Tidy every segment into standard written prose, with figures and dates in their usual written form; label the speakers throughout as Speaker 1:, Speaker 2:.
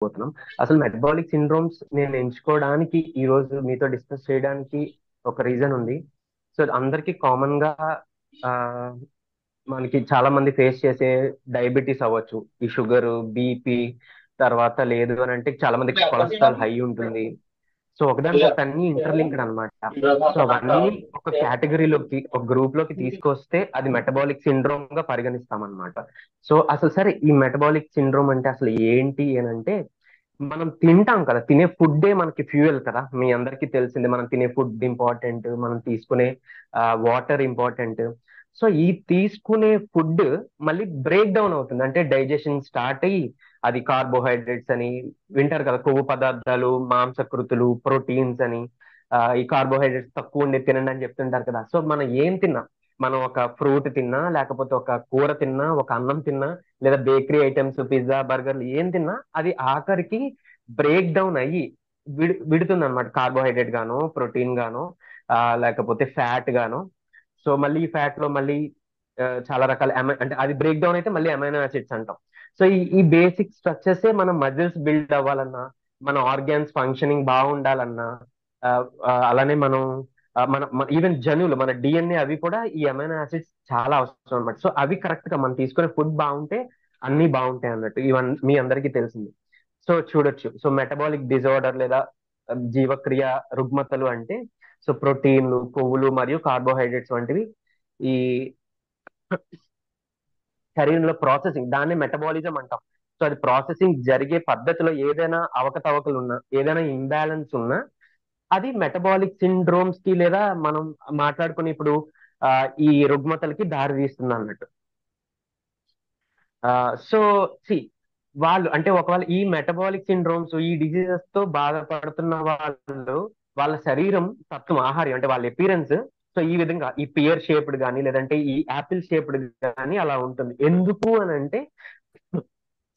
Speaker 1: పోతున్నాం. అసలు metabolic syndromes నేను ఎంచుకోవడానికి ఈ రోజు మీతో డిస్కస్ చేయడానికి ఒక రీజన్ ఉంది. సో అందరికి కామన్ గా ఆ, మనకి చాలా మంది ఫేస్ చేసే డయాబెటీస్ అవ్వచ్చు, ఈ షుగర్, బీపీ, తర్వాత లేదు అని అంటే చాలా మందికి కొలెస్ట్రాల్ హై ఉంటుంది. సో ఒకదానికి ఒకటి అన్ని ఇంటర్లింక్డ్ అన్నమాట. సో అవన్నీ ఒక కేటగిరీలోకి, ఒక గ్రూప్ లోకి తీసుకొస్తే అది మెటబాలిక్ సిండ్రోమ్ గా పరిగణిస్తాం అన్నమాట. సో అసలు సరే, ఈ మెటబాలిక్ సిండ్రోమ్ అంటే అసలు ఏంటి అని అంటే, మనం తింటాం కదా, తినే ఫుడ్డే మనకి ఫ్యూయల్ కదా. మీ అందరికీ తెలిసిందే, మనం తినే ఫుడ్ ఇంపార్టెంట్, మనం తీసుకునే వాటర్ ఇంపార్టెంట్. సో ఈ తీసుకునే ఫుడ్ మళ్ళీ బ్రేక్ డౌన్ అవుతుంది, అంటే డైజెషన్ స్టార్ట్ అయ్యి అది కార్బోహైడ్రేట్స్ అని వింటారు కదా, కొవ్వు పదార్థాలు, మాంసకృతులు, ప్రోటీన్స్ అని. ఈ కార్బోహైడ్రేట్స్ తక్కువ ఉండే తినండి అని చెప్తుంటారు కదా. సో మనం ఏం తిన్నా, మనం ఒక ఫ్రూట్ తిన్నా, లేకపోతే ఒక కూర తిన్నా, ఒక అన్నం తిన్నా, లేదా బేకరీ ఐటమ్స్, పిజ్జా, బర్గర్లు ఏం తిన్నా, అది ఆఖరికి బ్రేక్ డౌన్ అయ్యి విడుతుంది అనమాట, కార్బోహైడ్రేట్ గాను, ప్రోటీన్ గాను, లేకపోతే ఫ్యాట్ గాను. సో మళ్ళీ ఈ ఫ్యాట్ లో మళ్ళీ చాలా రకాల అంటే అది బ్రేక్ డౌన్ అయితే మళ్ళీ అమైనో యాసిడ్స్ అంటాం. సో ఈ బేసిక్ స్ట్రక్చర్స్ మన మజిల్స్ బిల్డ్ అవ్వాలన్నా, మన ఆర్గాన్స్ ఫంక్షనింగ్ బాగుండాలన్నా, ఆ, అలానే మనం మన ఈవెన్ జన్యువులు, మన డిఎన్ఏ, అవి కూడా ఈ అమైనో యాసిడ్స్ చాలా అవసరం అనమాట. సో అవి కరెక్ట్ గా మనం తీసుకునే ఫుడ్ బాగుంటే అన్ని బాగుంటాయి అన్నట్టు, ఇవన్నీ మీ అందరికీ తెలిసింది. సో చూడొచ్చు, సో మెటబాలిక్ డిజార్డర్ లేదా జీవక్రియ రుగ్మతలు అంటే, సో ప్రోటీన్లు, కొవ్వులు మరియు కార్బోహైడ్రేట్స్ వంటివి ఈ శరీరంలో ప్రాసెసింగ్, దాన్ని మెటబాలిజం అంటాం. సో అది ప్రాసెసింగ్ జరిగే పద్ధతిలో ఏదైనా అవకతవకలు ఉన్నా, ఏదైనా ఇంబ్యాలెన్స్ ఉన్నా, అది మెటబాలిక్ సిండ్రోమ్స్ కి లేదా మనం మాట్లాడుకుని ఇప్పుడు ఆ, ఈ రుగ్మతలకి దారి తీస్తుంది అన్నట్టు. సో సి వాళ్ళు అంటే ఒకవేళ ఈ మెటబాలిక్ సిండ్రోమ్స్, ఈ డిజీజెస్ తో బాధపడుతున్న వాళ్ళు, వాళ్ళ శరీరం తత్వం, ఆహార్యం అంటే వాళ్ళ ఎపిరెన్స్, సో ఈ విధంగా ఈ పియర్ షేప్డ్ కానీ లేదంటే ఈ యాపిల్ షేప్డ్ కానీ అలా ఉంటుంది. ఎందుకు అని అంటే,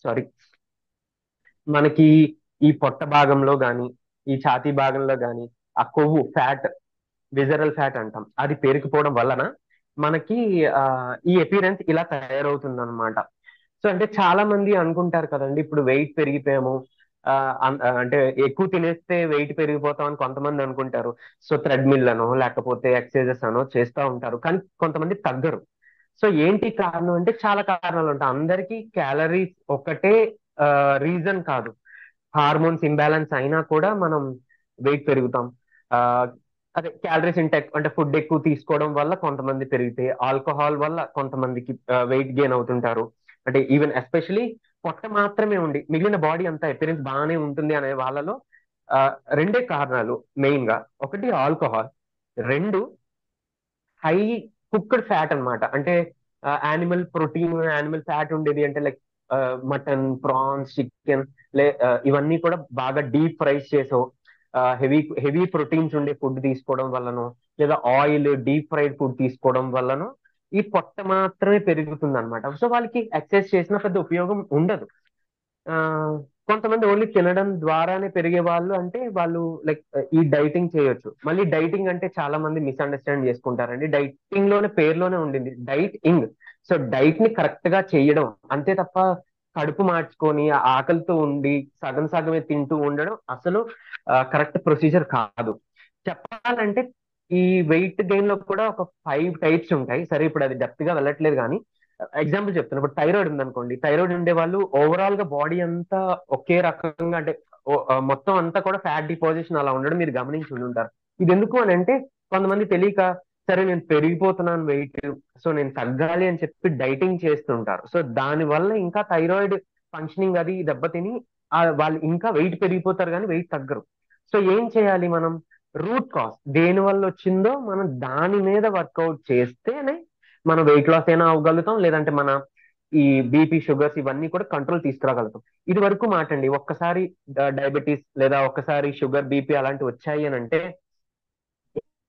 Speaker 1: సారీ, మనకి ఈ పొట్ట భాగంలో గాని, ఈ ఛాతీ భాగంలో గాని ఆ కొవ్వు, ఫ్యాట్, విజరల్ ఫ్యాట్ అంటాం, అది పేరుకుపోవడం వలన మనకి ఆ ఈ అపీరెన్స్ ఇలా తయారవుతుంది అనమాట. సో అంటే చాలా మంది అనుకుంటారు కదండి, ఇప్పుడు వెయిట్ పెరిగిపోయాము, అంటే ఎక్కువ తినేస్తే వెయిట్ పెరిగిపోతాం అని కొంతమంది అనుకుంటారు. సో థ్రెడ్మిల్ అనో లేకపోతే ఎక్సర్సైజెస్ అనో చేస్తూ ఉంటారు, కానీ కొంతమంది తగ్గరు. సో ఏంటి కారణం అంటే, చాలా కారణాలు ఉంటాయి. అందరికీ క్యాలరీస్ ఒకటే రీజన్ కాదు. హార్మోన్స్ ఇంబ్యాలెన్స్ అయినా కూడా మనం వెయిట్ పెరుగుతాం. ఆ, అదే క్యాలరీస్ ఇంటెక్ అంటే ఫుడ్ ఎక్కువ తీసుకోవడం వల్ల కొంతమంది పెరిగితే, ఆల్కహాల్ వల్ల కొంతమందికి వెయిట్ గెయిన్ అవుతుంటారు. అంటే ఈవెన్ ఎస్పెషలీ పొట్ట మాత్రమే ఉండి మిగిలిన బాడీ అంతా అపిరెన్స్ బాగానే ఉంటుంది అనే వాళ్ళలో ఆ, రెండే కారణాలు మెయిన్ గా. ఒకటి ఆల్కహాల్, రెండు హై కుక్డ్ ఫ్యాట్ అన్నమాట. అంటే యానిమల్ ప్రోటీన్, యానిమల్ ఫ్యాట్ ఉండేది అంటే లైక్ మటన్, ప్రాన్స్, చికెన్, ఇవన్నీ కూడా బాగా డీప్ ఫ్రైస్ చేసో, హెవీ హెవీ ప్రోటీన్స్ ఉండే ఫుడ్ తీసుకోవడం వల్లనో, లేదా ఆయిల్ డీప్ ఫ్రైడ్ ఫుడ్ తీసుకోవడం వల్లనో ఈ పొట్ట మాత్రమే పెరుగుతుంది అనమాట. సో వాళ్ళకి ఎక్సర్సైజ్ చేసిన పెద్ద ఉపయోగం ఉండదు. ఆ కొంతమంది ఓన్లీ తినడం ద్వారానే పెరిగే వాళ్ళు అంటే వాళ్ళు లైక్ ఈ డైటింగ్ చేయొచ్చు. మళ్ళీ డైటింగ్ అంటే చాలా మంది మిస్అండర్స్టాండ్ చేసుకుంటారండి. డైటింగ్ లోనే, పేరులోనే ఉండింది డైట్ ఇంగ్. సో డైట్ ని కరెక్ట్ గా చేయడం అంతే తప్ప, కడుపు మార్చుకొని ఆ ఆకలితో ఉండి సగం సగమే తింటూ ఉండడం అసలు కరెక్ట్ ప్రొసీజర్ కాదు. చెప్పాలంటే ఈ వెయిట్ గెయిన్ లో కూడా ఒక 5 టైప్స్ ఉంటాయి. సరే ఇప్పుడు అది డెప్త్ గా వెళ్ళట్లేదు కానీ ఎగ్జాంపుల్ చెప్తున్నా. ఇప్పుడు థైరాయిడ్ ఉందనుకోండి, థైరాయిడ్ ఉండే వాళ్ళు ఓవరాల్ గా బాడీ అంతా ఒకే రకంగా అంటే మొత్తం అంతా కూడా ఫ్యాట్ డిపాజిషన్ అలా ఉండడం మీరు గమనించి ఉండి ఉంటారు. ఇది ఎందుకు అని అంటే, కొంతమంది తెలియక సరే నేను పెరిగిపోతున్నాను వెయిట్, సో నేను తగ్గాలి అని చెప్పి డైటింగ్ చేస్తుంటారు. సో దాని వల్ల ఇంకా థైరాయిడ్ ఫంక్షనింగ్ అది దెబ్బతిని వాళ్ళు ఇంకా వెయిట్ పెరిగిపోతారు కానీ వెయిట్ తగ్గరు. సో ఏం చేయాలి మనం? రూట్ కాజ్ దేని వల్ల వచ్చిందో మనం దాని మీద వర్కౌట్ చేస్తేనే మనం వెయిట్ లాస్ అయినా అవ్వగలుగుతాం, లేదంటే మన ఈ బీపీ, షుగర్స్ ఇవన్నీ కూడా కంట్రోల్ తీసుకురాగలుగుతాం. ఇది వరకు మాటండి. ఒక్కసారి డయాబెటీస్ లేదా ఒక్కసారి షుగర్, బీపీ అలాంటివి వచ్చాయి అని అంటే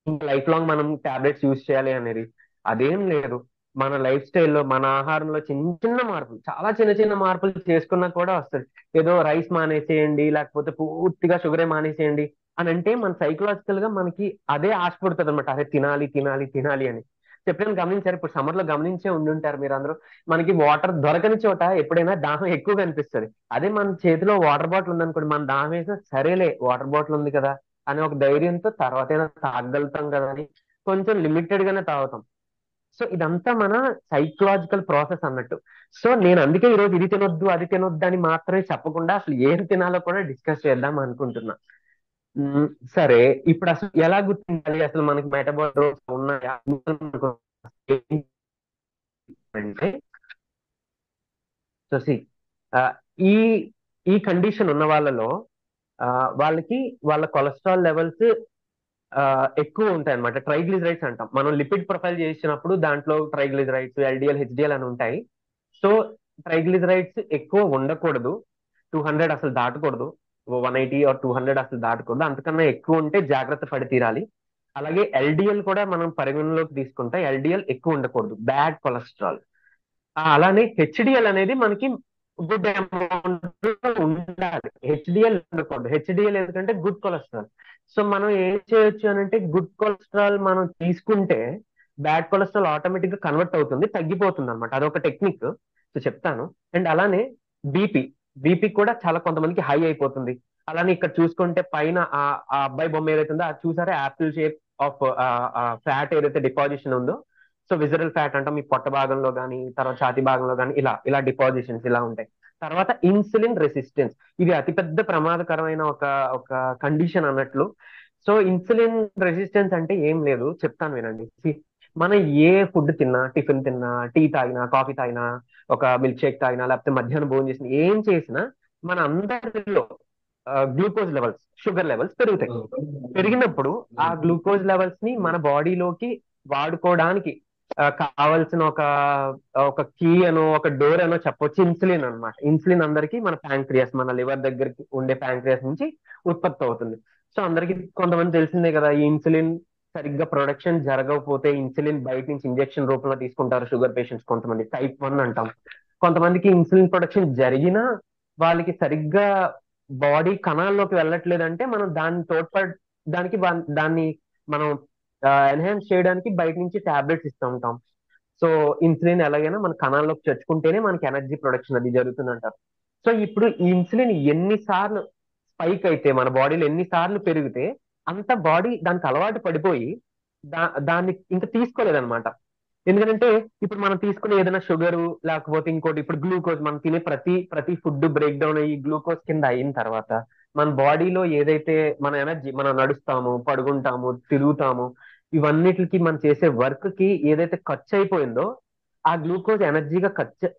Speaker 1: ఇంకా లైఫ్ లాంగ్ మనం టాబ్లెట్స్ యూజ్ చేయాలి అనేది అదేం లేదు. మన లైఫ్ స్టైల్లో, మన ఆహారంలో చిన్న చిన్న మార్పులు, చాలా చిన్న చిన్న మార్పులు చేసుకున్నా కూడా వస్తుంది. ఏదో రైస్ మానేసేయండి లేకపోతే పూర్తిగా షుగరే మానేసేయండి అని అంటే మన సైకలాజికల్ గా మనకి అదే ఆశ పుడుతుంది అనమాట, అదే తినాలి తినాలి తినాలి అని. ఎప్పుడైనా గమనించారు, ఇప్పుడు సమ్మర్ లో గమనించే ఉండుంటారు మీరు అందరూ, మనకి వాటర్ దొరకని చోట ఎప్పుడైనా దాహం ఎక్కువగా అనిపిస్తుంది. అదే మన చేతిలో వాటర్ బాటిల్ ఉందనుకోండి, మన దాహం వేసినా సరేలే వాటర్ బాటిల్ ఉంది కదా అనే ఒక ధైర్యంతో తర్వాత అయినా తాగలుగుతాం కదా అని కొంచెం లిమిటెడ్ గానే తాగుతాం. సో ఇదంతా మన సైకలాజికల్ ప్రాసెస్ అన్నట్టు. సో నేను అందుకే ఈ రోజు ఇది తినొద్దు అది తినొద్దు అని మాత్రమే చెప్పకుండా అసలు ఏం తినాలో కూడా డిస్కస్ చేద్దాం అనుకుంటున్నా. మ్మ్, సరే. ఇప్పుడు అసలు ఎలా గుర్తించాలి అసలు మనకి మెటబాలిక్ ఉన్నాయా అంటే, సో సి ఈ ఈ కండిషన్ ఉన్న వాళ్ళలో ఆ, వాళ్ళకి వాళ్ళ కొలెస్ట్రాల్ లెవెల్స్ ఎక్కువ ఉంటాయి అనమాట. ట్రైగ్లిజరైడ్స్ అంటాం మనం. లిపిడ్ ప్రొఫైల్ చేసినప్పుడు దాంట్లో ట్రైగ్లిజరైడ్స్, ఎల్డిఎల్, హెచ్డిఎల్ అని ఉంటాయి. సో ట్రైగ్లిజరైడ్స్ ఎక్కువ ఉండకూడదు. 200 అసలు దాటకూడదు. 180 ఆర్ 200 అసలు దాటకూడదు. అంతకన్నా ఎక్కువ ఉంటే జాగ్రత్త పడి తీరాలి. అలాగే ఎల్డిఎల్ కూడా మనం పరిగణలోకి తీసుకుంటే ఎల్డిఎల్ ఎక్కువ ఉండకూడదు, బ్యాడ్ కొలెస్ట్రాల్. అలానే హెచ్డిఎల్ అనేది మనకి గుడ్ అమౌంట్ ఉండాలి. హెచ్డిఎల్ ఉండకూడదు. హెచ్డిఎల్ ఎందుకంటే గుడ్ కొలెస్ట్రాల్. సో మనం ఏం చేయొచ్చు అని అంటే, గుడ్ కొలెస్ట్రాల్ మనం తీసుకుంటే బ్యాడ్ కొలెస్ట్రాల్ ఆటోమేటిక్ గా కన్వర్ట్ అవుతుంది, తగ్గిపోతుంది అనమాట. అదొక టెక్నిక్. సో చెప్తాను. అండ్ అలానే బీపీ బీపీ కూడా చాలా కొంతమందికి హై అయిపోతుంది. అలానే ఇక్కడ చూసుకుంటే పైన ఆ అబ్బాయి బొమ్మ ఏదైతే ఉందో అది చూసారా, యాపిల్ షేప్ ఆఫ్ ఫ్యాట్ ఏదైతే డిపాజిషన్ ఉందో, సో విజరల్ ఫ్యాట్ అంటాం. ఈ పొట్ట భాగంలో కానీ తర్వాత ఛాతి భాగంలో కానీ ఇలా ఇలా డిపాజిషన్స్ ఇలా ఉంటాయి. తర్వాత ఇన్సులిన్ రెసిస్టెన్స్, ఇది అతిపెద్ద ప్రమాదకరమైన ఒక ఒక కండిషన్ అన్నట్లు. సో ఇన్సులిన్ రెసిస్టెన్స్ అంటే ఏం లేదు, చెప్తాను వినండి. See, మనం ఏ ఫుడ్ తిన్నా, టిఫిన్ తిన్నా, టీ తాగినా, కాఫీ తాగినా, ఒక మిల్క్ షేక్ తాగినా, లేకపోతే మధ్యాహ్నం భోజనం చేసినా, ఏం చేసినా మన అందరిలో గ్లూకోజ్ లెవెల్స్, షుగర్ లెవెల్స్ పెరుగుతాయి. పెరిగినప్పుడు ఆ గ్లూకోజ్ లెవెల్స్ ని మన బాడీలోకి వాడుకోవడానికి కావాల్సిన ఒక ఒక కీ అనో ఒక డోర్ అనో చెప్పొచ్చు ఇన్సులిన్ అన్నమాట. ఇన్సులిన్ అందరికి మన ప్యాంక్రియాస్, మన లివర్ దగ్గరికి ఉండే ప్యాంక్రియాస్ నుంచి ఉత్పత్తి అవుతుంది. సో అందరికి కొంతమంది తెలిసిందే కదా, ఈ ఇన్సులిన్ సరిగ్గా ప్రొడక్షన్ జరగకపోతే ఇన్సులిన్ బయట నుంచి ఇంజెక్షన్ రూపంలో తీసుకుంటారు షుగర్ పేషెంట్స్. కొంతమంది టైప్ 1 అంటాం. కొంతమందికి ఇన్సులిన్ ప్రొడక్షన్ జరిగినా వాళ్ళకి సరిగ్గా బాడీ కణాల్లోకి వెళ్ళట్లేదంటే మనం దాన్ని దానికి దాన్ని మనం ఎన్హాన్స్ చేయడానికి బయట నుంచి టాబ్లెట్స్ ఇస్తూ ఉంటాం. సో ఇన్సులిన్ ఎలాగైనా మన కణాల్లోకి చొచ్చుకుంటేనే మనకి ఎనర్జీ ప్రొడక్షన్ అది జరుగుతుందంటారు. సో ఇప్పుడు ఈ ఇన్సులిన్ ఎన్నిసార్లు స్పైక్ అయితే, మన బాడీలో ఎన్నిసార్లు పెరిగితే అంత బాడీ దానికి అలవాటు పడిపోయి దాన్ని ఇంకా తీసుకోలేదన్నమాట. ఎందుకంటే ఇప్పుడు మనం తీసుకునే ఏదైనా షుగర్ లేకపోతే ఇంకోటి, ఇప్పుడు గ్లూకోజ్, మనం తినే ప్రతి ప్రతి ఫుడ్ బ్రేక్ డౌన్ అయ్యి గ్లూకోజ్ కింద అయిన తర్వాత మన బాడీలో ఏదైతే మన ఎనర్జీ, మనం నడుస్తాము, పడుకుంటాము, తిరుగుతాము, ఇవన్నిటికి మనం చేసే వర్క్ కి ఏదైతే ఖర్చు అయిపోయిందో ఆ గ్లూకోజ్ ఎనర్జీగా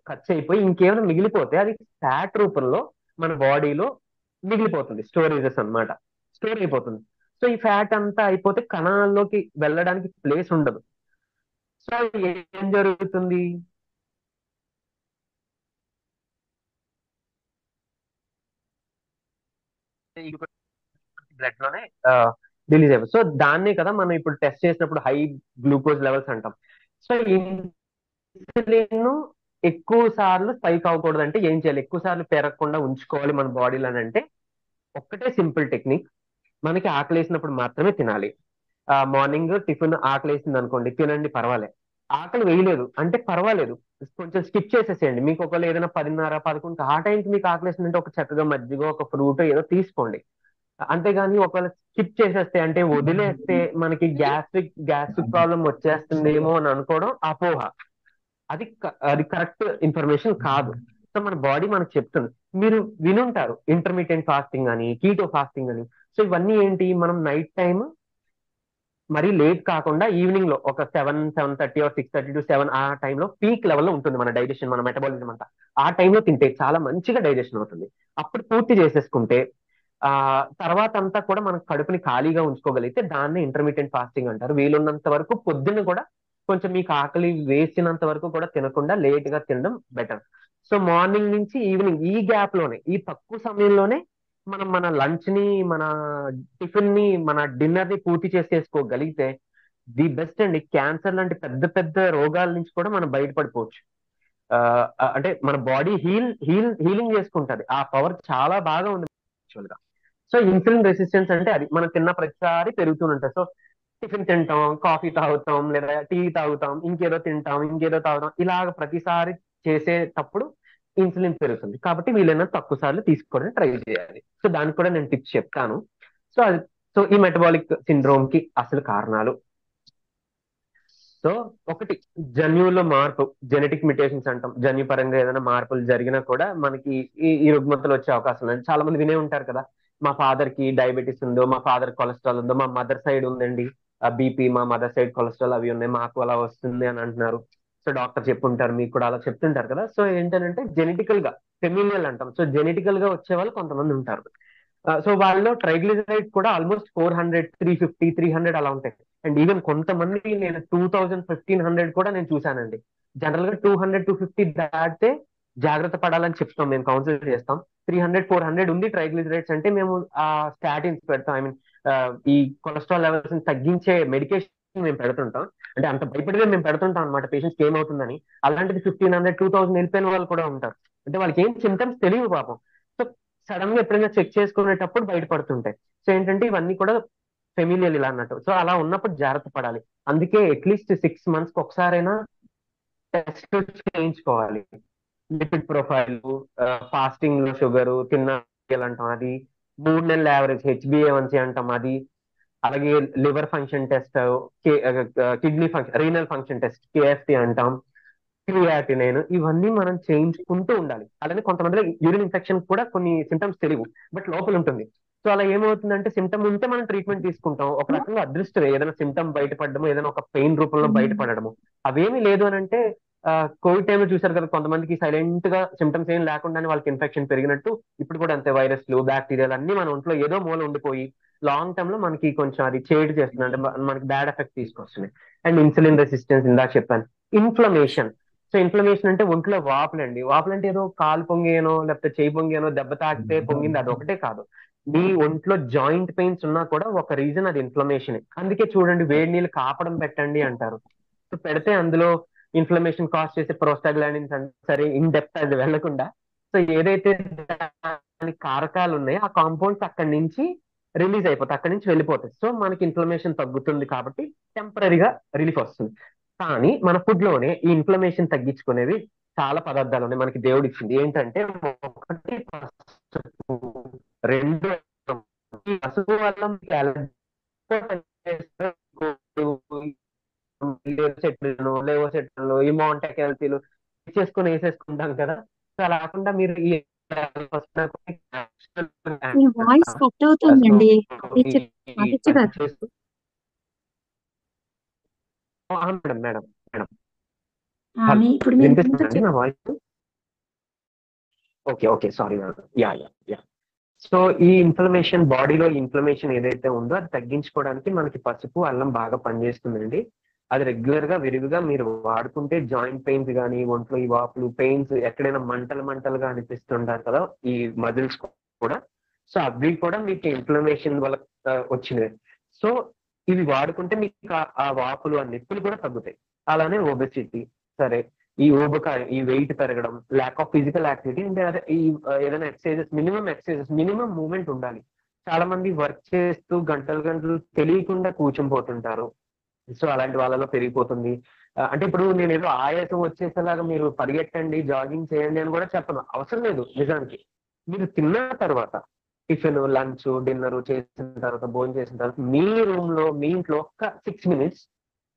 Speaker 1: ఖర్చు అయిపోయి ఇంకేమైనా మిగిలిపోతే అది ఫ్యాట్ రూపంలో మన బాడీలో మిగిలిపోతుంది. స్టోరేజెస్ అన్నమాట, స్టోర్ అయిపోతుంది. సో ఈ ఫ్యాట్ అంతా అయిపోతే కణాల్లోకి వెళ్ళడానికి ప్లేస్ ఉండదు. సో ఏం జరుగుతుంది? బ్లడ్ లోనే రిలీజ్ అయిపోతుంది. సో దాన్నే కదా మనం ఇప్పుడు టెస్ట్ చేసినప్పుడు హై గ్లూకోజ్ లెవెల్స్ అంటాం. సో ఇన్సులిన్ ఎక్కువ సార్లు స్పైక్ అవ్వకూడదు అంటే ఏం చేయాలి? ఎక్కువ సార్లు పెరగకుండా ఉంచుకోవాలి మన బాడీలో అంటే ఒక్కటే సింపుల్ టెక్నిక్. మనకి ఆకలేసినప్పుడు మాత్రమే తినాలి. మార్నింగ్ టిఫిన్ ఆకలేసింది అనుకోండి, తినండి పర్వాలేదు. ఆకలి వేయలేదు అంటే పర్వాలేదు, కొంచెం స్కిప్ చేసేసేయండి. మీకు ఒకవేళ ఏదైనా 10:30, 11 ఆ టైంకి మీకు ఆకలేసిందంటే ఒక చక్కగా మజ్జిగ, ఒక ఫ్రూట్ ఏదో తీసుకోండి. అంతేగాని ఒకవేళ స్కిప్ చేసేస్తే అంటే వదిలేస్తే మనకి గ్యాస్ట్రిక్ ప్రాబ్లం వచ్చేస్తుందేమో అని అనుకోవడం అపోహ. అది కరెక్ట్ ఇన్ఫర్మేషన్ కాదు. సో మన బాడీ మనకు చెప్తుంది. మీరు వినుంటారు ఇంటర్మీడియట్ ఫాస్టింగ్ అని, కీటో ఫాస్టింగ్ అని. సో ఇవన్నీ ఏంటి, మనం నైట్ టైం మరీ లేట్ కాకుండా ఈవినింగ్ లో ఒక 7, 7:30 ఆర్ 6:30 to 7 ఆ టైంలో పీక్ లెవెల్లో ఉంటుంది మన డైజెషన్, మన మెటబాలిజం అంతా. ఆ టైంలో తింటే చాలా మంచిగా డైజెషన్ అవుతుంది. అప్పుడు పూర్తి చేసేసుకుంటే ఆ తర్వాత అంతా కూడా మనం కడుపుని ఖాళీగా ఉంచుకోగలిగితే దాన్ని ఇంటర్మీడియట్ ఫాస్టింగ్ అంటారు. వీలున్నంత వరకు పొద్దున్న కూడా కొంచెం మీకు ఆకలి వేసినంత వరకు కూడా తినకుండా లేట్ గా తినడం బెటర్. సో మార్నింగ్ నుంచి ఈవినింగ్ ఈ గ్యాప్ లోనే, ఈ తక్కువ సమయంలోనే మనం మన లంచ్ ని, మన టిఫిన్ ని, మన డిన్నర్ ని పూర్తి చేసేసుకోగలిగితే ది బెస్ట్ అండి. క్యాన్సర్ లాంటి పెద్ద పెద్ద రోగాల నుంచి కూడా మనం బయటపడిపోవచ్చు. అంటే మన బాడీ హీలింగ్ చేసుకుంటది. ఆ పవర్ చాలా బాగా ఉంది యాక్చువల్ గా. సో ఇన్సులిన్ రెసిస్టెన్స్ అంటే అది మనం తిన్న ప్రతిసారి పెరుగుతూ ఉంటుంది. సో టిఫిన్ తింటాం, కాఫీ తాగుతాం, లేదా టీ తాగుతాం, ఇంకేదో తింటాం, ఇంకేదో తాగుతాం, ఇలాగ ప్రతిసారి చేసేటప్పుడు ఇన్సులిన్ పెరుగుతుంది. కాబట్టి వీలైనంత తక్కువ సార్లు తీసుకోవడానికి ట్రై చేయాలి. సో దానికి కూడా నేను టిప్స్ చెప్తాను. సో అది సో ఈ మెటబాలిక్ సిండ్రోమ్ కి అసలు కారణాలు. సో ఒకటి, జన్యువులో మార్పు, జెనెటిక్ మ్యుటేషన్స్ అంటాం. జన్యుపరంగా ఏదైనా మార్పులు జరిగినా కూడా మనకి ఈ రుగ్మతలు వచ్చే అవకాశం ఉంది. చాలా మంది వినే ఉంటారు కదా, మా ఫాదర్ కి డయాబెటీస్ ఉందో, మా ఫాదర్ కొలెస్ట్రాల్ ఉందో, మా మదర్ సైడ్ ఉందండి బీపీ, మా మదర్ సైడ్ కొలెస్ట్రాల్ అవి ఉన్నాయి, మాకు అలా వస్తుంది అని అంటున్నారు. సో డాక్టర్ చెప్పుంటారు, మీకు కూడా అలా చెప్తుంటారు కదా. సో ఏంటంటే జెనెటికల్ గా, ఫెమిలియల్ అంటాం. సో జెనెటికల్ గా వచ్చే వాళ్ళు కొంతమంది ఉంటారు. సో వాళ్ళలో ట్రైగ్లిజరైడ్స్ కూడా ఆల్మోస్ట్ 400, 350, 300 అలా ఉంటాయి. అండ్ ఈవెన్ కొంతమంది నేను 2000, 1500 కూడా నేను చూశానండి. జనరల్ గా 200, 250 దాటితే జాగ్రత్త పడాలని చెప్తాం, మేము కౌన్సిల్ చేస్తాం. 300, 400 ఉంది ట్రైగ్లిజరైడ్స్ అంటే మేము ఆ స్టాటిన్స్ పెడతాం. ఐ మీన్ ఈ కొలెస్ట్రాల్ లెవెల్స్ తగ్గించే మెడికేషన్ మేము పెడుతుంటాం. అంటే అంత భయపడితే మేము పెడుతుంటాం అనమాట పేషెంట్స్ ఏమవుతుందని. అలాంటిది 1500, 2000 వెళ్ళిపోయిన వాళ్ళు కూడా ఉంటారు. అంటే వాళ్ళకి ఏం సిమ్టమ్స్ తెలియవు పాపం. సో సడన్ గా ఎప్పుడైనా చెక్ చేసుకునేటప్పుడు బయటపడుతుంటాయి. సో ఏంటంటే ఇవన్నీ కూడా ఫెమిలియల్ ఇలా అన్నట్టు. సో అలా ఉన్నప్పుడు జాగ్రత్త పడాలి. అందుకే అట్లీస్ట్ 6 months ఒకసారైనా టెస్ట్ చేయించుకోవాలి. లిపిడ్ ప్రొఫైల్, ఫాస్టింగ్ లో షుగర్ తిన్న అంటాం అది, 3 నెలల యావరేజ్ హెచ్బిఏవన్సీ అంటాం అది, అలాగే liver function test, kidney function, renal function test KFT అంటాం, క్రియాటినైన్, ఇవన్నీ మనం చేయించుకుంటూ ఉండాలి. అలానే కొంతమందిలో యూరిన్ ఇన్ఫెక్షన్ కూడా కొన్ని సిమ్టమ్స్ తెలియవు, బట్ లోపల ఉంటుంది. సో అలా ఏమవుతుందంటే సిమ్టమ్ ఉంటే మనం ట్రీట్మెంట్ తీసుకుంటాం. ఒక రకంగా అదృష్టమే, ఏదైనా సిమ్టమ్ బయటపడము, ఏదైనా ఒక పెయిన్ రూపంలో బయటపడము. అవేమీ లేదు అని అంటే కోవిడ్ టైంలో చూసారు కదా, కొంతమందికి సైలెంట్ గా సిమ్టమ్స్ ఏం లేకుండానే వాళ్ళకి ఇన్ఫెక్షన్ పెరిగినట్టు. ఇప్పుడు కూడా అంతే, వైరస్లు, బ్యాక్టీరియాలు అన్ని మన ఒంట్లో ఏదో మూల ఉండిపోయి లాంగ్ టర్మ్ లో మనకి కొంచెం అది చేటు చేస్తుంది, అంటే మనకి బ్యాడ్ ఎఫెక్ట్ తీసుకొస్తున్నాయి. అండ్ ఇన్సులిన్ రెసిస్టెన్స్ ఇందాక చెప్పాను. ఇన్ఫ్లమేషన్. సో ఇన్ఫ్లమేషన్ అంటే ఒంట్లో వాపులండి. వాపులు అంటే ఏదో కాలు పొంగేనో లేకపోతే చేయి పొంగేనో దెబ్బ తాకితే పొంగింది అది ఒకటే కాదు. మీ ఒంట్లో జాయింట్ పెయిన్స్ ఉన్నా కూడా ఒక రీజన్ అది ఇన్ఫ్లమేషన్. అందుకే చూడండి, వేడి నీళ్ళు కాపడం పెట్టండి అంటారు. సో పెడితే అందులో ఇన్ఫ్లమేషన్ కాజ్ చేసే ప్రోస్టాగ్లాండిన్స్ అంటే, సరే ఇన్ డెప్త్ అది వెళ్లకుండా, సో ఏదైతే దానికి కారకాలు ఉన్నాయో ఆ కాంపౌండ్స్ అక్కడి నుంచి రిలీజ్ అయిపోతాయి, అక్కడి నుంచి వెళ్ళిపోతాయి. సో మనకి ఇన్ఫ్లమేషన్ తగ్గుతుంది కాబట్టి టెంపరీగా రిలీఫ్ వస్తుంది. కానీ మన ఫుడ్ లోనే ఈ ఇన్ఫ్లమేషన్ తగ్గించుకునేవి చాలా పదార్థాలు ఉన్నాయి మనకి దేవుడు ఇచ్చింది. ఏంటంటే ఒకటి పసుపు, రెండు ఈ పసుపు వల్ల మీకు అలర్జీ లేవో చెట్లు ఈ మౌంటైన్ హెల్తీలు చేసుకుని వేసేసుకుంటాం కదా. సో అలా కాకుండా మీరు ఈ
Speaker 2: మీ వాయిస్ కట్
Speaker 1: సో
Speaker 2: అవుతుందండి.
Speaker 1: ఈ
Speaker 2: ఆదిత్య ఆదిత్య
Speaker 1: ఇవన్నీ
Speaker 2: గారు.
Speaker 1: చేస్తూ మేడం మేడం మేడం హలో,
Speaker 2: ఇప్పుడు మీరు ఇంతకుముందు
Speaker 1: వినిపిస్తుందండి నా voice? Okay okay, sorry madam. Yeah yeah yeah. So ఈ ఇన్ఫ్లమేషన్, బాడీలో ఇన్ఫ్లమేషన్ ఏదైతే ఉందో అది తగ్గించుకోవడానికి మనకి పసుపు, అల్లం బాగా పనిచేస్తుందండి. అది రెగ్యులర్ గా విరివిగా మీరు వాడుకుంటే జాయింట్ పెయిన్స్ కానీ, ఒంట్లో ఈ వాపులు, పెయిన్స్, ఎక్కడైనా మంటలు మంటలుగా అనిపిస్తుంటారు కదా ఈ మజిల్స్ కూడా, సో అవి కూడా మీకు ఇన్ఫ్లమేషన్ వల్ల వచ్చినవి. సో ఇవి వాడుకుంటే మీకు ఆ వాపులు, ఆ నొప్పులు కూడా తగ్గుతాయి. అలానే ఒబెసిటీ, సరే ఈ ఊబకాయం, ఈ వెయిట్ పెరగడం, ల్యాక్ ఆఫ్ ఫిజికల్ యాక్టివిటీ, అంటే అదే ఈ ఏదైనా ఎక్సర్సైజెస్, మినిమం మూవ్మెంట్ ఉండాలి. చాలా మంది వర్క్ చేస్తూ గంటలు గంటలు తెలియకుండా కూర్చుని పోతుంటారు. సో అలాంటి వాళ్ళలో పెరిగిపోతుంది. అంటే ఇప్పుడు నేను ఏదో ఆయాసం వచ్చేసేలాగా మీరు పరిగెట్టండి, జాగింగ్ చేయండి అని కూడా చెప్పను, అవసరం లేదు నిజానికి. మీరు తిన్న తర్వాత టిఫిన్, లంచ్, డిన్నర్ చేసిన తర్వాత, భోజనం చేసిన తర్వాత మీ రూమ్ లో, మీ ఇంట్లో ఒక్క 6 minutes,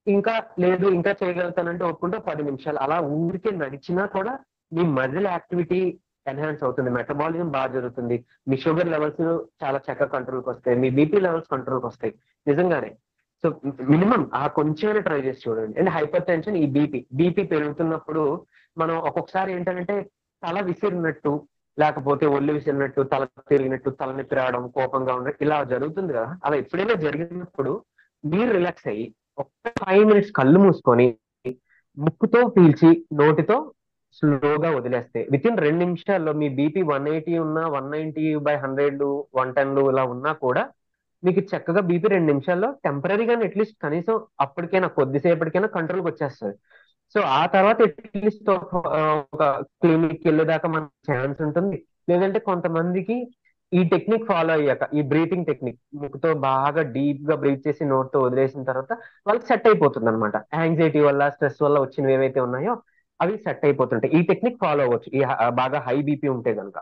Speaker 1: ఇంకా లేదు ఇంకా చేయగలుగుతానంటే ఒప్పుకుంటే 10 నిమిషాలు అలా ఊరికే నడిచినా కూడా మీ మజిల్ యాక్టివిటీ ఎన్హాన్స్ అవుతుంది, మెటబాలిజం బాగా జరుగుతుంది, మీ షుగర్ లెవెల్స్ చాలా చక్కగా కంట్రోల్కి వస్తాయి, మీ బీపీ లెవెల్స్ కంట్రోల్కి వస్తాయి నిజంగానే. సో మినిమం ఆ కొంచెం ట్రై చేసి చూడండి. అండ్ హైపర్ టెన్షన్, ఈ బీపీ పెరుగుతున్నప్పుడు మనం ఒక్కొక్కసారి ఏంటంటే తల విసిరినట్టు, లేకపోతే ఒళ్ళు విసిరినట్టు, తల తిరిగినట్టు, తలనొప్పి రావడం, కోపంగా ఉండడం ఇలా జరుగుతుంది కదా. అలా ఎప్పుడైనా జరిగినప్పుడు మీరు రిలాక్స్ అయ్యి ఒక్క 5 minutes కళ్ళు మూసుకొని ముక్కుతో పీల్చి నోటితో స్లోగా వదిలేస్తే విత్ ఇన్ 2 నిమిషాల్లో మీ బీపీ 180 ఉన్నా, 190/100, 110 ఇలా ఉన్నా కూడా మీకు చక్కగా బీపీ 2 నిమిషాల్లో టెంపరీగా అట్లీస్ట్ కనీసం అప్పటికైనా కొద్దిసేపటికైనా కంట్రోల్కి వచ్చేస్తుంది. సో ఆ తర్వాత అట్లీస్ట్ ఒక క్లినిక్ వెళ్ళేదాకా మనకు ఛాన్స్ ఉంటుంది. లేదంటే కొంతమందికి ఈ టెక్నిక్ ఫాలో అయ్యాక, ఈ బ్రీతింగ్ టెక్నిక్, ముక్కుతో బాగా డీప్ గా బ్రీత్ చేసి నోట్తో వదిలేసిన తర్వాత వాళ్ళకి సెట్ అయిపోతుంది అనమాట. యాంగ్జైటీ వల్ల, స్ట్రెస్ వల్ల వచ్చినవి ఏవైతే ఉన్నాయో అవి సెట్ అయిపోతుంటాయి. ఈ టెక్నిక్ ఫాలో అవ్వచ్చు బాగా హై బీపీ ఉంటే గనుక.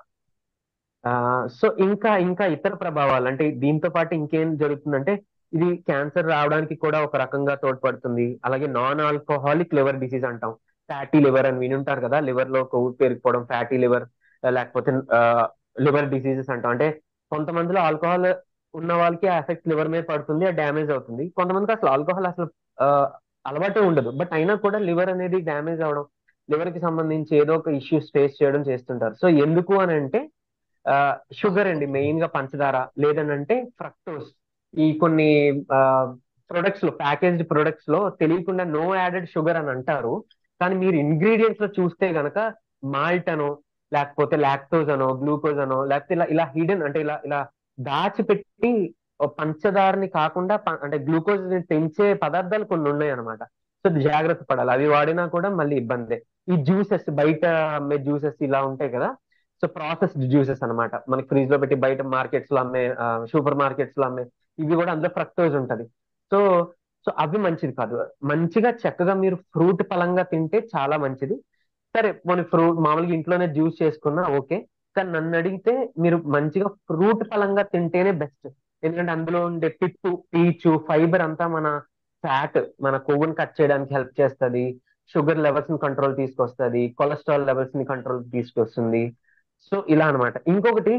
Speaker 1: ఆ సో ఇంకా ఇంకా ఇతర ప్రభావాలు అంటే దీంతో పాటు ఇంకేం జరుగుతుందంటే, ఇది క్యాన్సర్ రావడానికి కూడా ఒక రకంగా తోడ్పడుతుంది. అలాగే నాన్ ఆల్కహాలిక్ లివర్ డిసీజ్ అంటాం. ఫ్యాటీ లివర్ అని వినుంటారు కదా, లివర్ లో కొవ్వు పేరుకుపోవడం, ఫ్యాటీ లివర్, లేకపోతే లివర్ డిసీజెస్ అంటాం. అంటే కొంతమందిలో ఆల్కహాల్ ఉన్న వాళ్ళకి ఆ ఎఫెక్ట్ లివర్ మీద పడుతుంది, ఆ డ్యామేజ్ అవుతుంది. కొంతమందికి అసలు ఆల్కహాల్ అసలు ఆ, అలవాటే ఉండదు, బట్ అయినా కూడా లివర్ అనేది డ్యామేజ్ అవడం, లివర్ కి సంబంధించి ఏదో ఒక ఇష్యూస్ ఫేస్ చేయడం చేస్తుంటారు. సో ఎందుకు అని అంటే షుగర్ అండి, మెయిన్ గా పంచదార, లేదనంటే ఫ్రక్టోస్. ఈ కొన్ని ప్రొడక్ట్స్ లో, ప్యాకేజ్డ్ ప్రొడక్ట్స్ లో తెలియకుండా నో యాడెడ్ షుగర్ అని అంటారు. కానీ మీరు ఇంగ్రీడియంట్స్ లో చూస్తే గనక మాల్ట్ అనో, లేకపోతే లాక్టోజ్ అనో, గ్లూకోజ్ అనో, లేకపోతే ఇలా ఇలా హిడెన్ అంటే ఇలా ఇలా దాచిపెట్టి ఓ పంచదారని కాకుండా అంటే గ్లూకోజ్ ని పెంచే పదార్థాలు కొన్ని ఉన్నాయి అనమాట. సో జాగ్రత్త పడాలి, అవి వాడినా కూడా మళ్ళీ ఇబ్బందే. ఈ జ్యూసెస్, బయట అమ్మే జ్యూసెస్ ఇలా ఉంటాయి కదా, సో ప్రాసెస్డ్ జ్యూసెస్ అన్నమాట, మనకి ఫ్రిడ్జ్ లో పెట్టి బయట మార్కెట్స్ లో అమ్మే, సూపర్ మార్కెట్స్ లో అమ్మే, ఇవి కూడా అందులో ఫ్రక్టోజ్ ఉంటది. సో సో అవి మంచిది కాదు. మంచిగా చక్కగా మీరు ఫ్రూట్ పలంగా తింటే చాలా మంచిది. సరే, మన ఫ్రూట్ మామూలుగా ఇంట్లోనే జ్యూస్ చేసుకున్నా ఓకే, కానీ నన్ను అడిగితే మీరు మంచిగా ఫ్రూట్ పలంగా తింటేనే బెస్ట్. ఎందుకంటే అందులో ఉండే పిప్పు, పీచు, ఫైబర్ అంతా మన ఫ్యాట్, మన కొవ్వుని కట్ చేయడానికి హెల్ప్ చేస్తుంది. షుగర్ లెవెల్స్ ని కంట్రోల్ తీసుకొస్తుంది, కొలెస్ట్రాల్ లెవెల్స్ ని కంట్రోల్ తీసుకొస్తుంది. సో ఇలా అన్నమాట. ఇంకొకటి,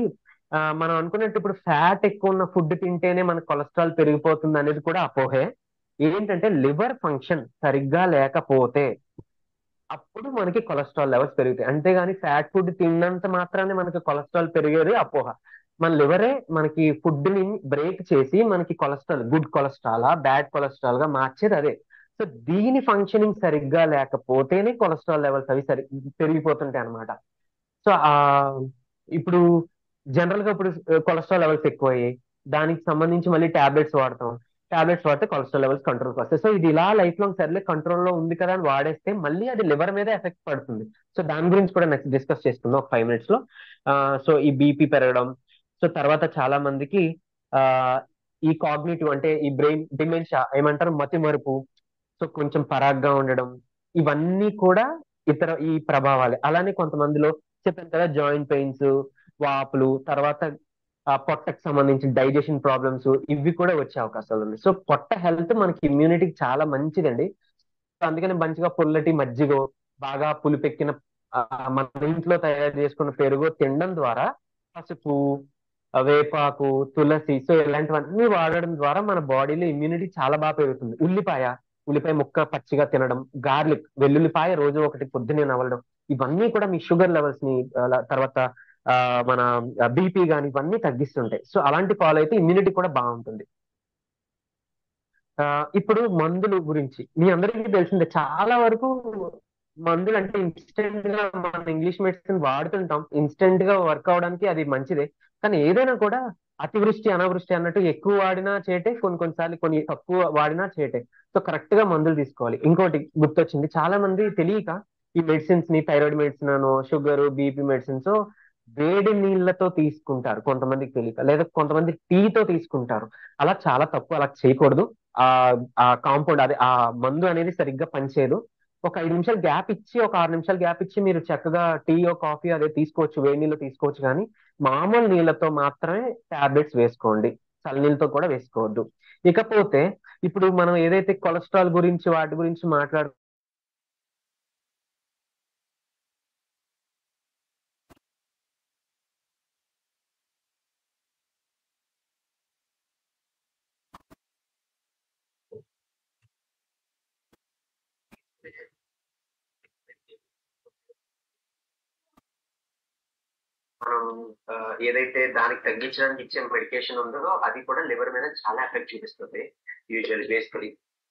Speaker 1: మనం అనుకున్నట్టు ఇప్పుడు ఫ్యాట్ ఎక్కువ ఉన్న ఫుడ్ తింటేనే మన కొలెస్ట్రాల్ పెరిగిపోతుంది అనేది కూడా అపోహే. ఏంటంటే లివర్ ఫంక్షన్ సరిగ్గా లేకపోతే అప్పుడు మనకి కొలెస్ట్రాల్ లెవెల్స్ పెరుగుతాయి. అంతేగాని ఫ్యాట్ ఫుడ్ తిన్నంత మాత్రాన్ని మనకి కొలెస్ట్రాల్ పెరిగేది అపోహ. మన లివరే మనకి ఫుడ్ ని బ్రేక్ చేసి మనకి కొలెస్ట్రాల్, గుడ్ కొలెస్ట్రాలా బ్యాడ్ కొలెస్ట్రాల్ గా మార్చేది అదే. సో దీని ఫంక్షనింగ్ సరిగ్గా లేకపోతేనే కొలెస్ట్రాల్ లెవెల్స్ అవి పెరిగిపోతుంటాయి అనమాట. సో ఇప్పుడు జనరల్ గా ఇప్పుడు కొలెస్ట్రాల్ లెవెల్స్ ఎక్కువ అయ్యాయి, దానికి సంబంధించి మళ్ళీ టాబ్లెట్స్ వాడతాం. టాబ్లెట్స్ వాడితే కొలెస్ట్రాల్ లెవెల్స్ కంట్రోల్కి వస్తాయి. సో ఇది ఇలా లైఫ్ లాంగ్ సర్లే కంట్రోల్లో ఉంది కదా అని వాడేస్తే మళ్ళీ అది లివర్ మీద ఎఫెక్ట్ పడుతుంది. సో దాని గురించి కూడా నెక్స్ట్ డిస్కస్ చేసుకుందాం ఒక 5 minutes లో. సో ఈ బీపీ పెరగడం, సో తర్వాత చాలా మందికి ఆ ఈ కాగ్నిటివ్ అంటే ఈ బ్రెయిన్ డిమెన్షియా ఏమంటారు, మతిమరుపు, సో కొంచెం పరాగ్గా ఉండడం, ఇవన్నీ కూడా ఇతర ఈ ప్రభావాలే. అలానే కొంతమందిలో చెప్పాను కదా, జాయింట్ పెయిన్స్, వాపులు, తర్వాత ఆ పొట్టకు సంబంధించిన డైజెషన్ ప్రాబ్లమ్స్, ఇవి కూడా వచ్చే అవకాశాలు ఉన్నాయి. సో పొట్ట హెల్త్ మనకి ఇమ్యూనిటీకి చాలా మంచిదండి. సో అందుకని మంచిగా పుల్లటి మజ్జిగో, బాగా పులిపెక్కిన ఆ, మన ఇంట్లో తయారు చేసుకున్న పెరుగు తినడం ద్వారా, పసుపు, వేపాకు, తులసి, సో ఇలాంటివన్నీ వాడడం ద్వారా మన బాడీలో ఇమ్యూనిటీ చాలా బాగా పెరుగుతుంది. ఉల్లిపాయ ముక్క పచ్చిగా తినడం, గార్లిక్, వెల్లుల్లిపాయ రోజు ఒకటి పొద్దున్నే నవలడం, ఇవన్నీ కూడా మీ షుగర్ లెవెల్స్ ని, తర్వాత ఆ, మన బీపీ గాని ఇవన్నీ తగ్గిస్తుంటాయి. సో అలాంటి ఫాలో అయితే ఇమ్యూనిటీ కూడా బాగుంటుంది. ఆ, ఇప్పుడు మందులు గురించి మీ అందరికీ తెలిసిందే, చాలా వరకు మందులు అంటే ఇన్స్టెంట్ గా మన ఇంగ్లీష్ మెడిసిన్ వాడుతుంటాం, ఇన్స్టెంట్ గా వర్క్ అవడానికి అది మంచిదే. కానీ ఏదైనా కూడా అతివృష్టి అనావృష్టి అన్నట్టు ఎక్కువ వాడినా చేటే, కొన్నిసార్లు కొన్ని తక్కువ వాడినా చేటే. సో కరెక్ట్ గా మందులు తీసుకోవాలి. ఇంకోటి గుర్తొచ్చింది, చాలా మంది తెలియక ఈ మెడిసిన్స్ ని, థైరాయిడ్ మెడిసిన్ అనో, షుగర్, బీపీ మెడిసిన్స్ వేడి నీళ్ళతో తీసుకుంటారు కొంతమందికి తెలియక, లేదా కొంతమంది టీతో తీసుకుంటారు. అలా చాలా తప్పు, అలా చేయకూడదు. ఆ ఆ కాంపౌండ్ అదే ఆ మందు అనేది సరిగ్గా పనిచేయదు. ఒక 5 నిమిషాలు గ్యాప్ ఇచ్చి, ఒక 6 నిమిషాలు గ్యాప్ ఇచ్చి మీరు చక్కగా టీయో కాఫీ అదే తీసుకోవచ్చు, వేడి నీళ్ళు తీసుకోవచ్చు. కానీ మామూలు నీళ్ళతో మాత్రమే టాబ్లెట్స్ వేసుకోండి, చల్లనీళ్ళతో కూడా వేసుకోవద్దు. ఇకపోతే ఇప్పుడు మనం ఏదైతే కొలెస్ట్రాల్ గురించి వాటి గురించి మాట్లాడు, మనం ఆ, ఏదైతే దానికి తగ్గించడానికి ఇచ్చే మెడికేషన్ ఉందో అది కూడా లివర్ మీద చాలా ఎఫెక్ట్ చూపిస్తుంది యూజువల్లీ, బేసికలీ.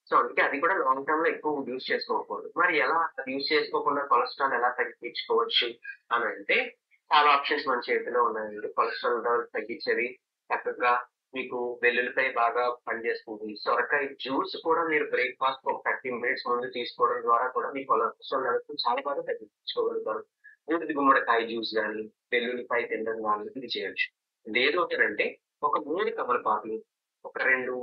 Speaker 1: సో అందుకే అది కూడా లాంగ్ టర్మ్ లో ఎక్కువ యూజ్ చేసుకోకూడదు. మరి ఎలా యూజ్ చేసుకోకుండా కొలెస్ట్రాల్ ఎలా తగ్గించుకోవచ్చు అని అంటే, చాలా ఆప్షన్స్ మన చేతిలో ఉన్నాయండి. కొలెస్ట్రాల్ లెవెల్ తగ్గించేది చక్కగా మీకు వెల్లుల్లిపై బాగా పనిచేస్తుంది. సొరకాయ జ్యూస్ కూడా మీరు బ్రేక్ఫాస్ట్ ఒక 30 minutes ముందు తీసుకోవడం ద్వారా కూడా మీ కొలెస్ట్రాల్ లెవెల్స్ చాలా బాగా తగ్గించుకోగలుగుతారు. గుమ్మడికాయ జ్యూస్ కానీ, వెల్లుల్లిపాయ తినడం కానీ ఇది చేయొచ్చు. లేదు అంటే ఒక 3 తమలపాకులు, ఒక 2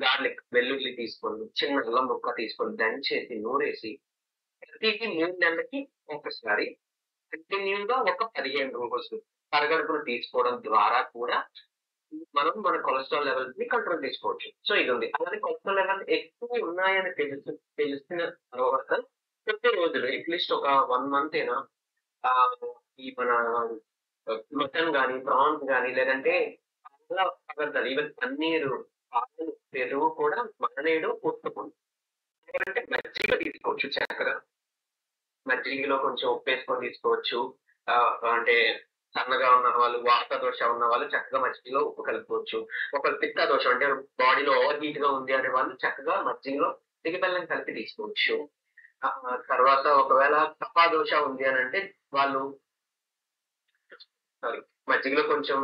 Speaker 1: గార్లిక్ వెల్లుల్లి తీసుకొని, చిన్న అల్లం ముక్క తీసుకొని దంచేసి నూరేసి ప్రతి 3 నెలలకి ఒకసారి కంటిన్యూగా ఒక 15 రోజులు పరగడుపున తీసుకోవడం ద్వారా కూడా మనం మన కొలెస్ట్రాల్ లెవెల్స్ ని కంట్రోల్ చేసుకోవచ్చు. సో ఇది ఉంది. అలానే కొలెస్ట్రాల్ లెవెల్స్ ఎక్కువ ఉన్నాయని తెలిసిన తర్వాత ప్రతి రోజులు అట్లీస్ట్ ఒక 1 మంత్ అయినా ఈ మన మటన్ గానీ, ప్రాన్స్ గానీ, లేదంటే చాలా పదార్థాలు ఈవెన్ పన్నీరు, పాలు, పెరుగు కూడా మానేయడం ఉత్తమం. లేదంటే మజ్జిగ తీసుకోవచ్చు చక్కగా. మజ్జిగలో కొంచెం ఉప్పు వేసుకొని తీసుకోవచ్చు. అంటే సన్నగా ఉన్న వాళ్ళు, వాత దోష ఉన్న వాళ్ళు చక్కగా మజ్జిగలో ఉప్పు కలుపుకోవచ్చు. ఒకళ్ళు పిత్త దోషం అంటే బాడీలో ఓవర్ హీట్ గా ఉంది అనే వాళ్ళు చక్కగా మజ్జిగలో బెల్లం కలిపి తీసుకోవచ్చు. తర్వాత ఒకవేళ కఫా దోష ఉంది అని అంటే వాళ్ళు మజ్జిగలో కొంచెం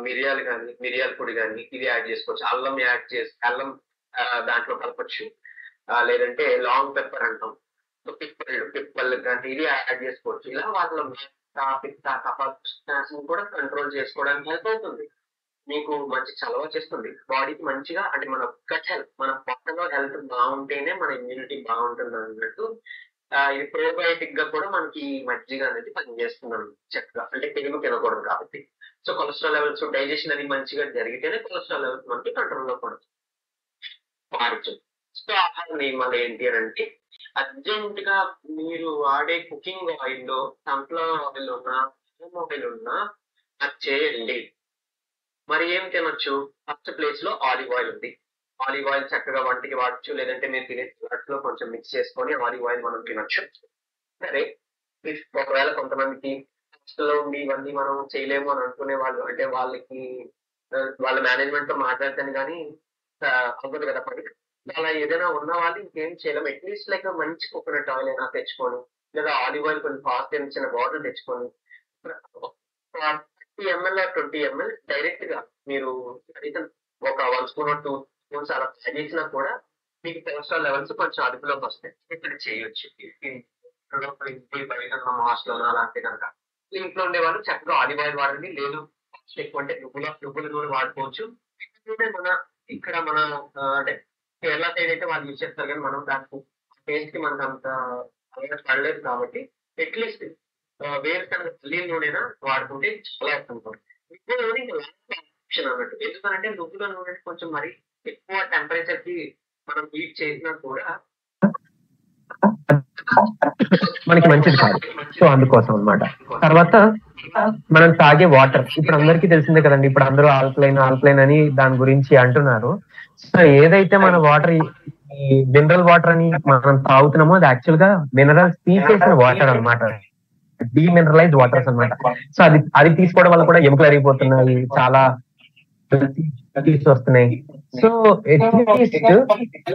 Speaker 1: మిరియాలు కానీ, మిరియాల పొడి కానీ ఇది యాడ్ చేసుకోవచ్చు. అల్లం దాంట్లో కలపచ్చు. లేదంటే లాంగ్ పెప్పర్ అంటాం, పిప్పళ్ళు కానీ ఇది యాడ్ చేసుకోవచ్చు. ఇలా వాళ్ళ పిత్త కఫ కూడా కంట్రోల్ చేసుకోవడానికి హెల్ప్ అవుతుంది. మీకు మంచి చలవ చేస్తుంది. బాడీకి మంచిగా అంటే మన గట్ హెల్త్, మన పొట్టలో హెల్త్ బాగుంటేనే మన ఇమ్యూనిటీ బాగుంటుంది అన్నట్టు ఇది ప్రోబయోటిక్ గా కూడా మనకి మజ్జిగ అనేది పనిచేస్తుంది చక్కగా. అంటే పెరుగు తినకూడదు కాబట్టి. సో కొలెస్ట్రాల్ లెవెల్స్, డైజెషన్ అది మంచిగా జరిగితేనే కొలెస్ట్రాల్ లెవెల్స్ మనకి కంట్రోల్ లో పడచ్చు. సో ఆహార నియమాలు ఏంటి అని అంటే అర్జెంట్ గా మీరు వాడే కుకింగ్ ఆయిల్ లో సన్ఫ్లవర్ ఆయిల్ ఉన్నా, ఆయిల్ ఉన్నా అది చేయండి. మరి ఏం తినొచ్చు? ఫస్ట్ ప్లేస్ లో ఆలివ్ ఆయిల్ ఉంది. ఆలివ్ ఆయిల్ చక్కగా వంటికి వాడచ్చు. లేదంటే మీరు తినే లో కొంచెం మిక్స్ చేసుకొని ఆలివ్ ఆయిల్ మనం తినొచ్చు. సరే, ఒకవేళ కొంతమందికి లో ఉండి ఇవన్నీ మనం చేయలేము అని అనుకునే వాళ్ళు, అంటే వాళ్ళకి వాళ్ళ మేనేజ్మెంట్ తో మాట్లాడతాను కానీ అవ్వదు కదా పని. అలా ఏదైనా ఉన్న వాళ్ళు ఇంకేం చేయలేము. అట్లీస్ట్ లైక్ మంచి కోకోనట్ ఆయిల్ అయినా తెచ్చుకొని, లేదా ఆలివ్ ఆయిల్ కొంచెం కాస్ట్ చిన్న బాటిల్ తెచ్చుకొని 30 ml 20 ml డైరెక్ట్ గా మీరు ఒక 1 స్పూన్ 2 స్పూన్స్ అలా చేసినా కూడా మీకు కొలెస్ట్రాల్ లెవెల్స్ కొంచెం అదుపులోకి వస్తాయి. ఇక్కడ చేయొచ్చు. బయట హాస్టల్ అలాంటి కనుక ఇంట్లో ఉండే వాళ్ళు చక్కగా ఆలివ్ ఆయిల్ వాడండి. లేదు ఎక్కువ అంటే నువ్వుల నూనె వాడుకోవచ్చు. మన ఇక్కడ మన అంటే కేరళ సైడ్ అయితే వాళ్ళు యూజ్ చేస్తారు, కానీ మనం దానికి టేస్ట్ కి మనకు అంత పడలేదు కాబట్టి అట్లీస్ట్ వేరుశనగ పల్లీల నూనెనా వాడుకుంటే చాలా అనుకోండి. నువ్వుల నూనె ఇంకా లాస్ట్ ఆప్షన్ అన్నట్టు. ఎందుకంటే నువ్వుల నూనె కొంచెం మరి ఎక్కువ టెంపరేచర్ కి మనం హీట్ చేసినా కూడా మనకి మంచిది కాదు. సో అందుకోసం అన్నమాట. తర్వాత మనం తాగే వాటర్ ఇప్పుడు అందరికీ తెలిసిందే కదండి. ఇప్పుడు అందరూ ఆల్కలైన్ అని దాని గురించి అంటున్నారు. సో ఏదైతే మన వాటర్ ఈ మినరల్ వాటర్ అని మనం తాగుతున్నామో అది యాక్చువల్ గా మినరల్స్ తీసేసిన వాటర్ అన్నమాట. డీమినరలైజ్ వాటర్స్ అన్నమాట. సో అది తీసుకోవడం వల్ల కూడా ఎముకలు అరిగిపోతున్నాయి, చాలా వస్తున్నాయి. సో అట్లీస్ట్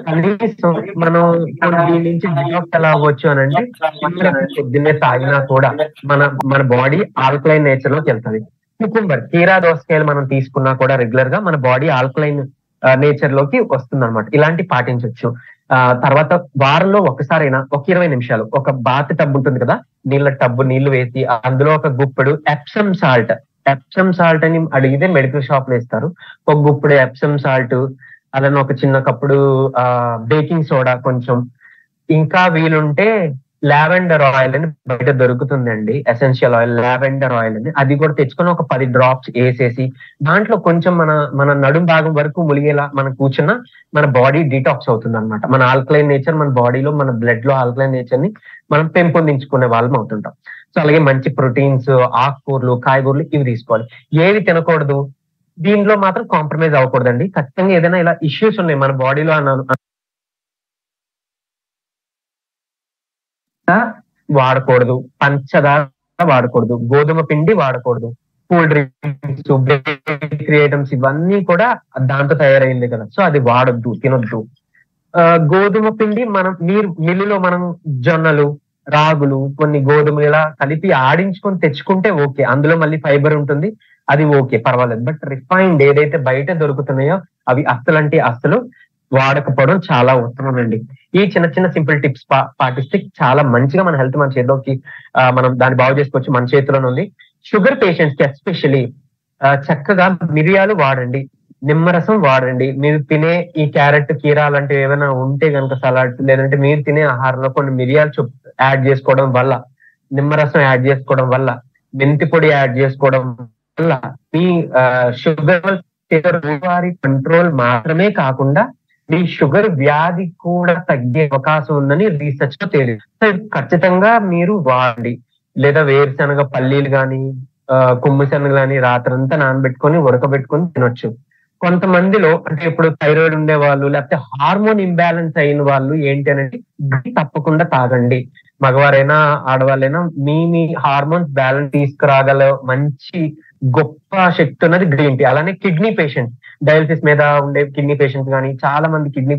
Speaker 1: కనీసం మనం దీని నుంచి డిటాక్స్ ఎలా అవ్వచ్చు అని అంటే పొద్దున్నే తాగినా కూడా మన బాడీ ఆల్కలైన్ నేచర్ లోకి వెళ్తుంది. కుకుంబర్, కీరా దోసకాయలు మనం తీసుకున్నా కూడా రెగ్యులర్ గా మన బాడీ ఆల్కలైన్ నేచర్ లోకి వస్తుంది అనమాట. ఇలాంటి పాటించవచ్చు. తర్వాత వారంలో ఒకసారైనా ఒక 20 నిమిషాలు ఒక బాత్ టబ్ ఉంటుంది కదా, నీళ్లు వేసి అందులో ఒక గుప్పెడు ఎప్సమ్ సాల్ట్ అని అడిగితే మెడికల్ షాప్ లో ఇస్తారు. ఒక గుప్పుడు ఎప్సమ్ సాల్ట్, అలానే ఒక చిన్న కప్పుడు బేకింగ్ సోడా కొంచెం, ఇంకా వీలుంటే లావెండర్ ఆయిల్ అని బయట దొరుకుతుందండి, ఎసెన్షియల్ ఆయిల్ లావెండర్ ఆయిల్ అని. అది కూడా తెచ్చుకొని ఒక 10 డ్రాప్స్ వేసేసి దాంట్లో కొంచెం మన నడుం భాగం వరకు ములిగేలా మనం కూర్చున్నా మన బాడీ డిటాక్స్ అవుతుంది అనమాట. మన ఆల్కలైన్ నేచర్ మన బాడీలో, మన బ్లడ్ లో ఆల్కలైన్ నేచర్ ని మనం పెంపొందించుకునే వాళ్ళం అవుతుంటాం. సో అలాగే మంచి ప్రోటీన్స్, ఆకుకూరలు, కాయగూరలు ఇవి తీసుకోవాలి. ఏవి తినకూడదు, దీనిలో మాత్రం కాంప్రమైజ్ అవ్వకూడదండి. ఖచ్చితంగా ఏదైనా ఇలా ఇష్యూస్ ఉన్నాయి మన బాడీలో వాడకూడదు, పంచదార వాడకూడదు, గోధుమ పిండి వాడకూడదు, కూల్ డ్రింక్స్, బేకరీ ఐటమ్స్ ఇవన్నీ కూడా దాంతో తయారైంది కదా, సో అది వాడొద్దు, తినొద్దు. గోధుమ పిండి మనం మిల్లులో మనం జొన్నలు, రాగులు, కొన్ని గోధుమలు ఇలా కలిపి ఆడించుకొని తెచ్చుకుంటే ఓకే, అందులో మళ్ళీ ఫైబర్ ఉంటుంది, అది ఓకే పర్వాలేదు. బట్ రిఫైన్డ్ ఏదైతే బయట దొరుకుతున్నాయో అవి అస్సలు వాడకపోవడం చాలా ఉత్తమం అండి. ఈ చిన్న చిన్న సింపుల్ టిప్స్ పాటిస్తే చాలా మంచిగా మన హెల్త్ మన చేతిలోకి మనం దాన్ని బాగు చేసుకోవచ్చు, మన చేతిలోనే ఉంది. షుగర్ పేషెంట్స్ కి ఎస్పెషలీ చక్కగా మిరియాలు వాడండి, నిమ్మరసం వాడండి. మీరు తినే ఈ క్యారెట్, కీరా లాంటివి ఏమైనా ఉంటే గనుక సలాడ్స్, లేదంటే మీరు తినే ఆహారంలో కొన్ని మిరియాలు యాడ్ చేసుకోవడం వల్ల, నిమ్మరసం యాడ్ చేసుకోవడం వల్ల, మెంతి పొడి యాడ్ చేసుకోవడం వల్ల మీ షుగర్ రోజువారీ కంట్రోల్ మాత్రమే కాకుండా మీ షుగర్ వ్యాధి కూడా తగ్గే అవకాశం ఉందని రీసెర్చ్ లో తేలింది. సో ఖచ్చితంగా మీరు వాడండి. లేదా వేరుశనగ పల్లీలు గాని, కొమ్ము శనగలు గాని రాత్రంతా నానబెట్టుకొని ఉడకబెట్టుకొని తినొచ్చు. కొంతమందిలో అంటే ఇప్పుడు థైరాయిడ్ ఉండే వాళ్ళు, లేకపోతే హార్మోన్ ఇంబ్యాలెన్స్ అయిన వాళ్ళు ఏంటి అనేది తప్పకుండా తాగండి. మగవారైనా ఆడవాళ్ళైనా మీ హార్మోన్స్ బ్యాలెన్స్ తీసుకురాగల మంచి గొప్ప శక్తి ఉన్నది గ్రీన్ టీ. అలానే కిడ్నీ పేషెంట్స్, డయాలసిస్ మీద ఉండే కిడ్నీ పేషెంట్స్ కానీ, చాలా మంది కిడ్నీ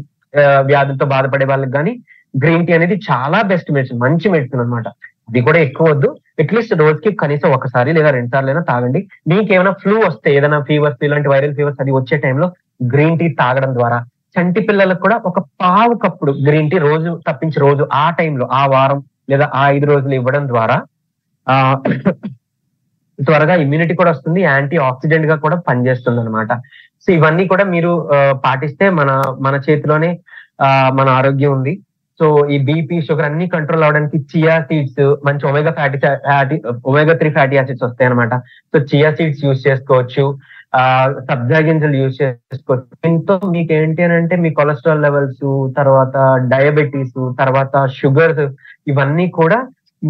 Speaker 1: వ్యాధులతో బాధపడే వాళ్ళకి కానీ గ్రీన్ టీ అనేది చాలా బెస్ట్ మెడిసిన్, మంచి మెడిసిన్ అనమాట. అది కూడా ఎక్కువ వద్దు, అట్లీస్ట్ రోజుకి కనీసం ఒకసారి లేదా 2 సార్లు అయినా తాగండి. మీకు ఏమైనా ఫ్లూ వస్తే, ఏదైనా ఫీవర్స్, ఇలాంటి వైరల్ ఫీవర్స్ అది వచ్చే టైంలో గ్రీన్ టీ తాగడం ద్వారా, చంటి పిల్లలకు కూడా ఒక పావు కప్పుడు గ్రీన్ టీ రోజు తప్పించి రోజు ఆ టైంలో, ఆ వారం లేదా ఆ 5 రోజులు ఇవ్వడం ద్వారా ఆ త్వరగా ఇమ్యూనిటీ కూడా వస్తుంది, యాంటీ ఆక్సిడెంట్ గా కూడా పనిచేస్తుంది అనమాట. సో ఇవన్నీ కూడా మీరు పాటిస్తే మన చేతిలోనే మన ఆరోగ్యం ఉంది. సో ఈ బీపీ, షుగర్ అన్ని కంట్రోల్ అవడానికి చియా సీడ్స్, మంచి ఒమేగా 3 ఫ్యాటీ యాసిడ్స్ వస్తాయి అనమాట. సో చియా సీడ్స్ యూజ్ చేసుకోవచ్చు, సబ్జా గింజలు యూజ్ చేసుకోవచ్చు. దీంతో మీకు ఏంటి అని అంటే మీ కొలెస్ట్రాల్ లెవెల్స్, తర్వాత డయాబెటీస్, తర్వాత షుగర్స్ ఇవన్నీ కూడా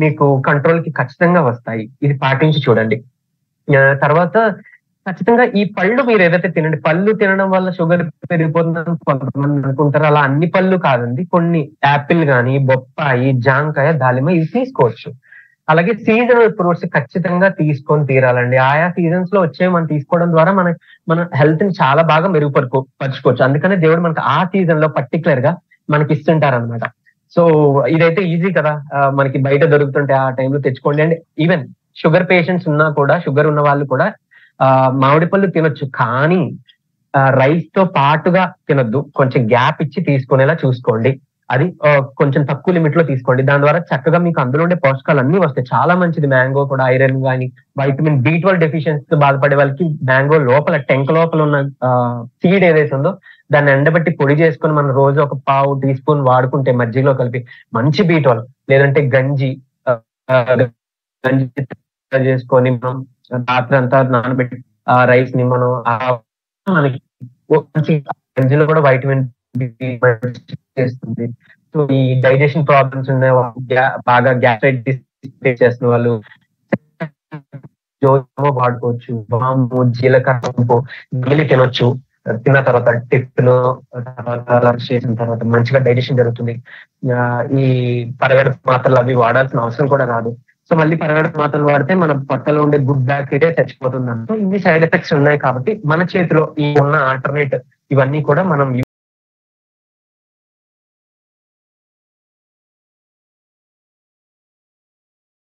Speaker 1: మీకు కంట్రోల్ కి ఖచ్చితంగా వస్తాయి. ఇది పాటించి చూడండి. తర్వాత ఖచ్చితంగా ఈ పళ్ళు మీరు ఏదైతే తినండి, పళ్ళు తినడం వల్ల షుగర్ పెరిగిపోతుందని కొంతమంది అనుకుంటారు. అలా అన్ని పళ్ళు కాదండి, కొన్ని యాపిల్ గాని, బొప్పాయి, జాంకాయ, దాలిమ ఇవి తీసుకోవచ్చు. అలాగే సీజనల్ ఫ్రూట్స్ ఖచ్చితంగా తీసుకొని తీరాలండి. ఆయా సీజన్స్ లో వచ్చే మనం తీసుకోవడం ద్వారా మన హెల్త్ ని చాలా బాగా పరుచుకోవచ్చు. అందుకనే దేవుడు మనకి ఆ సీజన్ లో పర్టికులర్ గా మనకి ఇస్తుంటారనమాట. సో ఇదైతే ఈజీ కదా, మనకి బయట దొరుకుతుంటే ఆ టైంలో తెచ్చుకోండి. అండ్ ఈవెన్ షుగర్ పేషెంట్స్ ఉన్నా కూడా, షుగర్ ఉన్న వాళ్ళు కూడా మామిడి పళ్ళు తినొచ్చు, కానీ రైస్ తో పాటుగా తినొద్దు. కొంచెం గ్యాప్ ఇచ్చి తీసుకునేలా చూసుకోండి. అది కొంచెం తక్కువ లిమిట్ లో తీసుకోండి. దాని ద్వారా చక్కగా మీకు అందులో ఉండే పోషకాలు అన్ని వస్తాయి. చాలా మంచిది మ్యాంగో కూడా, ఐరన్ కానీ, వైటమిన్ B12 డెఫిషియన్సీ బాధపడే వాళ్ళకి మ్యాంగో లోపల, టెంక లోపల ఉన్న సీడ్ ఏదైతే ఉందో దాన్ని ఎండబెట్టి పొడి చేసుకొని మనం రోజు ఒక పావు టీ స్పూన్ వాడుకుంటే మజ్జిగలో కలిపి మంచి B12, లేదంటే గంజి చేసుకొని మనం రాత్రి అంతా నానబెట్టి ఆ రైస్ ని మనం మనకి గంజిలో కూడా వైటమిన్ చేస్తుంది. సో ఈ డైజెషన్ ప్రాబ్లమ్స్ ఉన్న బాగా గ్యాస్ట్రైటిస్ చేస్తున్న వాళ్ళు వాడుకోవచ్చు. వాము, జీలకర్ర గిలి తినొచ్చు. తిన్న తర్వాత టిఫిన్, తర్వాత లంచ్ చేసిన తర్వాత మంచిగా డైజెషన్ జరుగుతుంది. ఈ పరగడుపు మాత్రలు అవి వాడాల్సిన అవసరం కూడా రాదు. సో మళ్ళీ పరగడుపు మాత్రలు వాడితే మన పొట్టలో ఉండే గుడ్ బ్యాక్టీరియా చచ్చిపోతుంది. ఇన్ని సైడ్ ఎఫెక్ట్స్ ఉన్నాయి కాబట్టి మన చేతిలో ఈ ఉన్న ఆల్టర్నేట్ ఇవన్నీ కూడా మనం